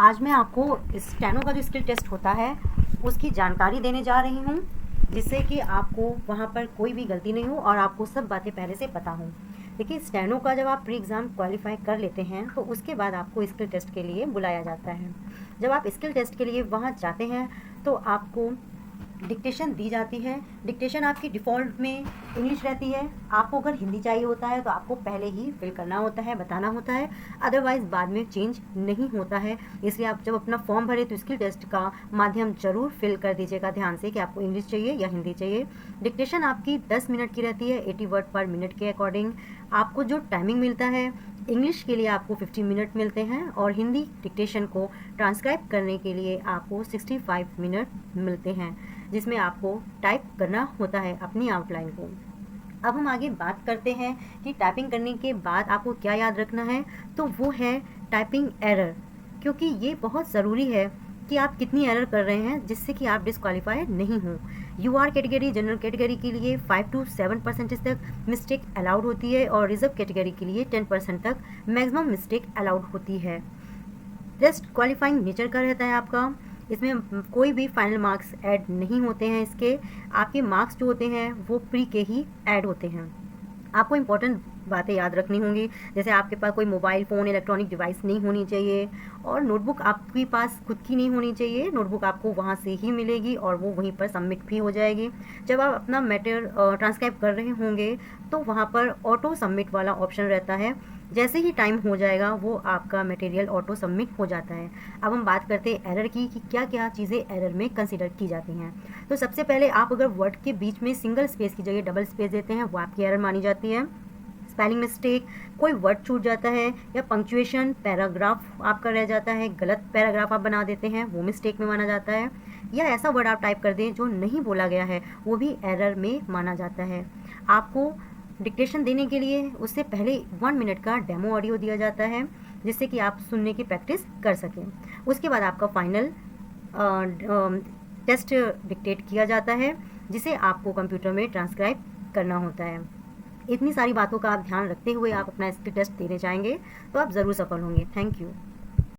आज मैं आपको स्टेनो का जो स्किल टेस्ट होता है उसकी जानकारी देने जा रही हूँ, जिससे कि आपको वहाँ पर कोई भी गलती नहीं हो और आपको सब बातें पहले से पता हों। देखिए, स्टेनो का जब आप प्री एग्ज़ाम क्वालिफाई कर लेते हैं तो उसके बाद आपको स्किल टेस्ट के लिए बुलाया जाता है। जब आप स्किल टेस्ट के लिए वहाँ जाते हैं तो आपको डिक्टेशन दी जाती है। डिक्टेशन आपकी डिफ़ॉल्ट में इंग्लिश रहती है। आपको अगर हिंदी चाहिए होता है तो आपको पहले ही फिल करना होता है, बताना होता है, अदरवाइज़ बाद में चेंज नहीं होता है। इसलिए आप जब अपना फॉर्म भरें तो स्किल टेस्ट का माध्यम ज़रूर फिल कर दीजिएगा ध्यान से कि आपको इंग्लिश चाहिए या हिंदी चाहिए। डिक्टेशन आपकी 10 मिनट की रहती है, 80 वर्ड पर मिनट के अकॉर्डिंग। आपको जो टाइमिंग मिलता है, इंग्लिश के लिए आपको 50 मिनट मिलते हैं और हिंदी डिक्टेशन को ट्रांसक्राइब करने के लिए आपको 65 मिनट मिलते हैं, जिसमें आपको टाइप करना होता है अपनी आउटलाइन को। अब हम आगे बात करते हैं कि टाइपिंग करने के बाद आपको क्या याद रखना है। तो वो है टाइपिंग एरर, क्योंकि ये बहुत ज़रूरी है कि आप कितनी एरर कर रहे हैं जिससे कि आप डिस्क्वालीफाई नहीं हों। यूआर कैटेगरी, जनरल कैटेगरी के लिए 5 to 7% तक मिस्टेक अलाउड होती है और रिजर्व कैटेगरी के लिए 10% तक मैक्सिमम मिस्टेक अलाउड होती है। जस्ट क्वालिफाइंग नेचर का रहता है आपका। इसमें कोई भी फाइनल मार्क्स ऐड नहीं होते हैं। इसके आपके मार्क्स जो होते हैं वो प्री के ही ऐड होते हैं। आपको इम्पोर्टेंट बातें याद रखनी होंगी, जैसे आपके पास कोई मोबाइल फ़ोन, इलेक्ट्रॉनिक डिवाइस नहीं होनी चाहिए और नोटबुक आपके पास खुद की नहीं होनी चाहिए। नोटबुक आपको वहाँ से ही मिलेगी और वो वहीं पर सबमिट भी हो जाएगी। जब आप अपना मैटर ट्रांसक्राइब कर रहे होंगे तो वहाँ पर ऑटो सबमिट वाला ऑप्शन रहता है। जैसे ही टाइम हो जाएगा वो आपका मटेरियल ऑटो सबमिट हो जाता है। अब हम बात करते हैं एरर की कि क्या क्या चीज़ें एरर में कंसिडर की जाती हैं। तो सबसे पहले आप अगर वर्ड के बीच में सिंगल स्पेस की जगह डबल स्पेस देते हैं वो आपकी एरर मानी जाती है। स्पेलिंग मिस्टेक, कोई वर्ड छूट जाता है या पंक्चुएशन, पैराग्राफ आपका रह जाता है, गलत पैराग्राफ आप बना देते हैं, वो मिस्टेक में माना जाता है। या ऐसा वर्ड आप टाइप कर दें जो नहीं बोला गया है, वो भी एरर में माना जाता है। आपको डिक्टेशन देने के लिए उससे पहले 1 मिनट का डेमो ऑडियो दिया जाता है, जिससे कि आप सुनने की प्रैक्टिस कर सकें। उसके बाद आपका फाइनल टेस्ट डिक्टेट किया जाता है, जिसे आपको कंप्यूटर में ट्रांसक्राइब करना होता है। इतनी सारी बातों का आप ध्यान रखते हुए आप अपना स्किल टेस्ट देने जाएंगे तो आप ज़रूर सफल होंगे। Thank you.